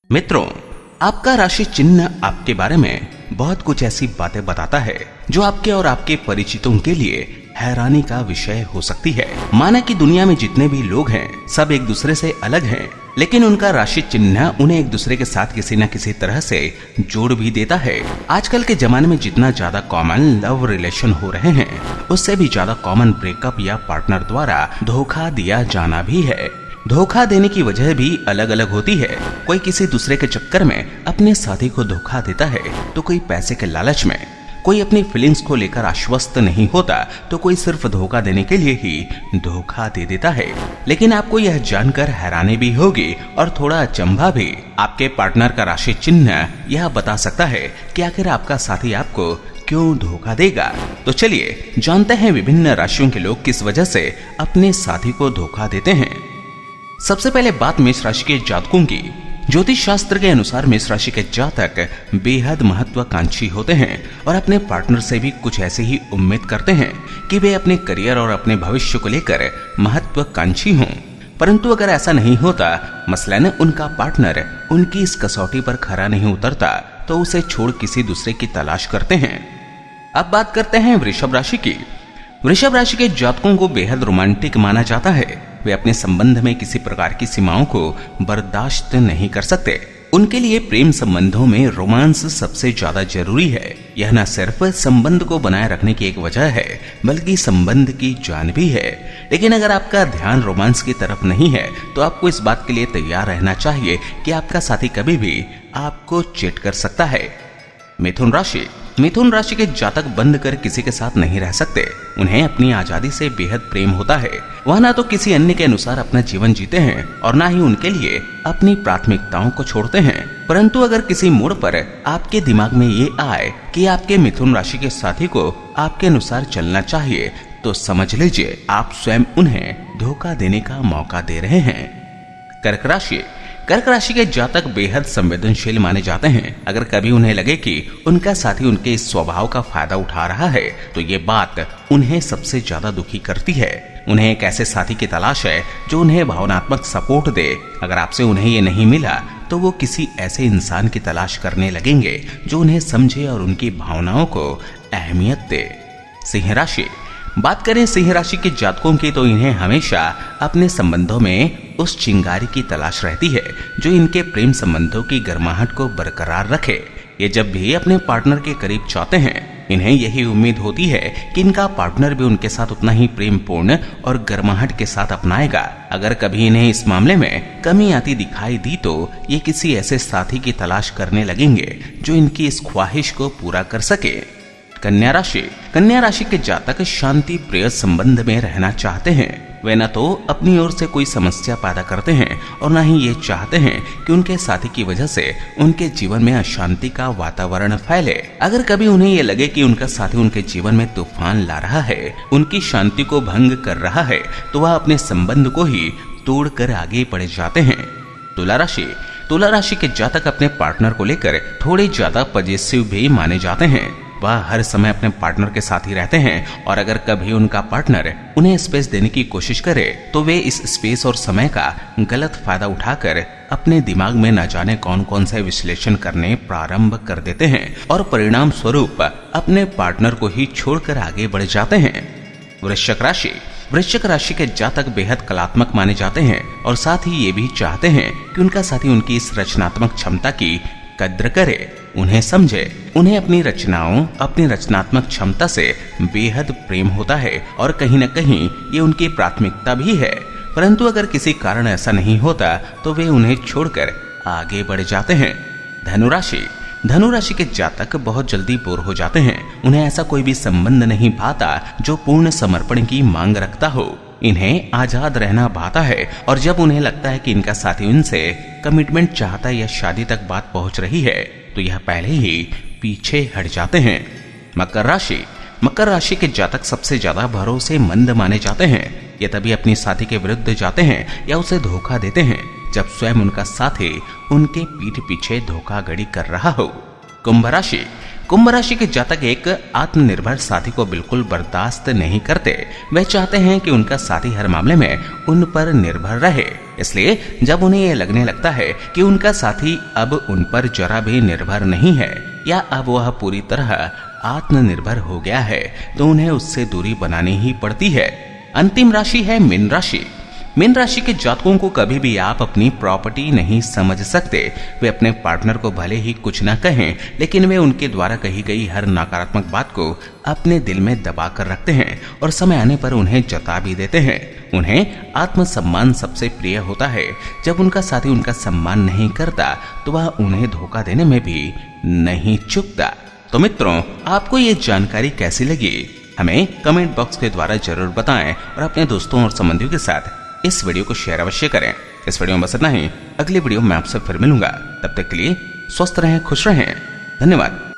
मित्रों, आपका राशि चिन्ह आपके बारे में बहुत कुछ ऐसी बातें बताता है जो आपके और आपके परिचितों के लिए हैरानी का विषय हो सकती है। माना कि दुनिया में जितने भी लोग हैं सब एक दूसरे से अलग हैं, लेकिन उनका राशि चिन्ह उन्हें एक दूसरे के साथ किसी न किसी तरह से जोड़ भी देता है। आजकल के जमाने में जितना ज्यादा कॉमन लव रिलेशन हो रहे हैं, उससे भी ज्यादा कॉमन ब्रेकअप या पार्टनर द्वारा धोखा दिया जाना भी है। धोखा देने की वजह भी अलग अलग होती है। कोई किसी दूसरे के चक्कर में अपने साथी को धोखा देता है, तो कोई पैसे के लालच में, कोई अपनी फीलिंग्स को लेकर आश्वस्त नहीं होता, तो कोई सिर्फ धोखा देने के लिए ही धोखा दे देता है। लेकिन आपको यह जानकर हैरानी भी होगी और थोड़ा अचंभा भी, आपके पार्टनर का राशि चिन्ह यह बता सकता है कि आखिर आपका साथी आपको क्यों धोखा देगा। तो चलिए जानते हैं विभिन्न राशियों के लोग किस वजह से अपने साथी को धोखा देते हैं। सबसे पहले बात मेष राशि के जातकों की। ज्योतिष शास्त्र के अनुसार मेष राशि के जातक बेहद महत्वाकांक्षी होते हैं और अपने पार्टनर से भी कुछ ऐसे ही उम्मीद करते हैं कि वे अपने करियर और अपने भविष्य को लेकर महत्वाकांक्षी हों। परंतु अगर ऐसा नहीं होता, मसलन उनका पार्टनर उनकी इस कसौटी पर खरा नहीं उतरता, तो उसे छोड़ किसी दूसरे की तलाश करते हैं। अब बात करते हैं वृषभ राशि की। वृषभ राशि के जातकों को बेहद रोमांटिक माना जाता है। वे अपने संबंध में किसी प्रकार की सीमाओं को बर्दाश्त नहीं कर सकते। उनके लिए प्रेम संबंधों में रोमांस सबसे ज्यादा जरूरी है। यह न सिर्फ संबंध को बनाए रखने की एक वजह है, बल्कि संबंध की जान भी है। लेकिन अगर आपका ध्यान रोमांस की तरफ नहीं है, तो आपको इस बात के लिए तैयार रहना चाहिए कि आपका साथी कभी भी आपको चीट कर सकता है। मिथुन राशि। मिथुन राशि के जातक बंद कर किसी के साथ नहीं रह सकते। उन्हें अपनी आजादी से बेहद प्रेम होता है। वह ना तो किसी अन्य के अनुसार अपना जीवन जीते हैं और ना ही उनके लिए अपनी प्राथमिकताओं को छोड़ते हैं। परंतु अगर किसी मोड़ पर आपके दिमाग में ये आए कि आपके मिथुन राशि के साथी को आपके अनुसार चलना चाहिए, तो समझ लीजिए आप स्वयं उन्हें धोखा देने का मौका दे रहे हैं। कर्क राशि। कर्क राशि के जातक बेहद संवेदनशील माने जाते हैं। अगर कभी उन्हें लगे कि उनका साथी उनके इस स्वभाव का फायदा उठा रहा है, तो ये बात उन्हें सबसे ज्यादा दुखी करती है। उन्हें एक ऐसे साथी की तलाश है जो उन्हें भावनात्मक सपोर्ट दे। अगर आपसे उन्हें ये नहीं मिला, तो वो किसी ऐसे इंसान की तलाश करने लगेंगे जो उन्हें समझे और उनकी भावनाओं को अहमियत दे। सिंह राशि। बात करें सिंह राशि के जातकों की, तो इन्हें हमेशा अपने संबंधों में उस चिंगारी की तलाश रहती है जो इनके प्रेम संबंधों की गर्माहट को बरकरार रखे। ये जब भी अपने पार्टनर के करीब चाहते हैं, इन्हें यही उम्मीद होती है कि इनका पार्टनर भी उनके साथ उतना ही प्रेमपूर्ण और गर्माहट के साथ अपनाएगा। अगर कभी इन्हें इस मामले में कमी आती दिखाई दी, तो ये किसी ऐसे साथी की तलाश करने लगेंगे जो इनकी इस ख्वाहिश को पूरा कर सके। कन्या राशि। कन्या राशि के जातक शांति प्रिय संबंध में रहना चाहते हैं। वे न तो अपनी ओर से कोई समस्या पैदा करते हैं और न ही ये चाहते हैं कि उनके साथी की वजह से उनके जीवन में अशांति का वातावरण फैले। अगर कभी उन्हें ये लगे कि उनका साथी उनके जीवन में तूफान ला रहा है, उनकी शांति को भंग कर रहा है, तो वह अपने संबंध को ही तोड़कर आगे बढ़ जाते हैं। तुला राशि। तुला राशि के जातक अपने पार्टनर को लेकर थोड़े ज्यादा पजेसिव भी माने जाते हैं। वह हर समय अपने पार्टनर के साथ ही रहते हैं और अगर कभी उनका पार्टनर उन्हें स्पेस देने की कोशिश करे, तो वे इस स्पेस और समय का गलत फायदा उठाकर अपने दिमाग में न जाने कौन कौन से विश्लेषण करने प्रारंभ कर देते हैं और परिणाम स्वरूप अपने पार्टनर को ही छोड़कर आगे बढ़ जाते हैं। वृश्चिक राशि। वृश्चिक राशि के जातक बेहद कलात्मक माने जाते हैं और साथ ही ये भी चाहते हैं कि उनका साथी उनकी इस रचनात्मक क्षमता की कद्र करे, उन्हें समझे। उन्हें अपनी रचनाओं, अपनी रचनात्मक क्षमता से बेहद प्रेम होता है और कहीं न कहीं ये उनकी प्राथमिकता भी है। परंतु अगर किसी कारण ऐसा नहीं होता, तो वे उन्हें छोड़कर आगे बढ़ जाते हैं। धनुराशि। धनुराशि के जातक बहुत जल्दी बोर हो जाते हैं। उन्हें ऐसा कोई भी संबंध नहीं भाता जो पूर्ण समर्पण की मांग रखता हो। इन्हें आजाद रहना भाता है और जब उन्हें लगता है कि इनका साथी उनसे कमिटमेंट चाहता है या शादी तक बात पहुंच रही है, तो यह पहले ही पीछे हट जाते हैं। मकर राशि। मकर राशि के जातक सबसे ज्यादा भरोसेमंद माने जाते हैं। ये तभी अपनी साथी के विरुद्ध जाते हैं या उसे धोखा देते हैं जब स्वयं उनका साथी उनके पीठ पीछे धोखाधड़ी कर रहा हो। कुंभ राशि। कुंभ राशि के जातक एक आत्मनिर्भर साथी को बिल्कुल बर्दाश्त नहीं करते। वे चाहते हैं कि उनका साथी हर मामले में उन पर निर्भर रहे। इसलिए जब उन्हें यह लगने लगता है कि उनका साथी अब उन पर जरा भी निर्भर नहीं है या अब वह पूरी तरह आत्मनिर्भर हो गया है, तो उन्हें उससे दूरी बनानी ही पड़ती है। अंतिम राशि है मीन राशि। मीन राशि के जातकों को कभी भी आप अपनी प्रॉपर्टी नहीं समझ सकते। वे अपने पार्टनर को भले ही कुछ न कहें, लेकिन वे उनके द्वारा कही गई हर नकारात्मक बात को अपने दिल में दबा कर रखते हैं और समय आने पर उन्हें जता भी देते हैं। उन्हें आत्मसम्मान सबसे प्रिय होता है। जब उनका साथी उनका सम्मान नहीं करता तो वह उन्हें धोखा देने में भी नहीं चूकता। तो मित्रों, आपको ये जानकारी कैसी लगी हमें कमेंट बॉक्स के द्वारा जरूर बताएं और अपने दोस्तों और संबंधियों के साथ इस वीडियो को शेयर अवश्य करें। इस वीडियो में बस इतना ही। अगली वीडियो में आपसे फिर मिलूंगा। तब तक के लिए स्वस्थ रहें, खुश रहें। धन्यवाद।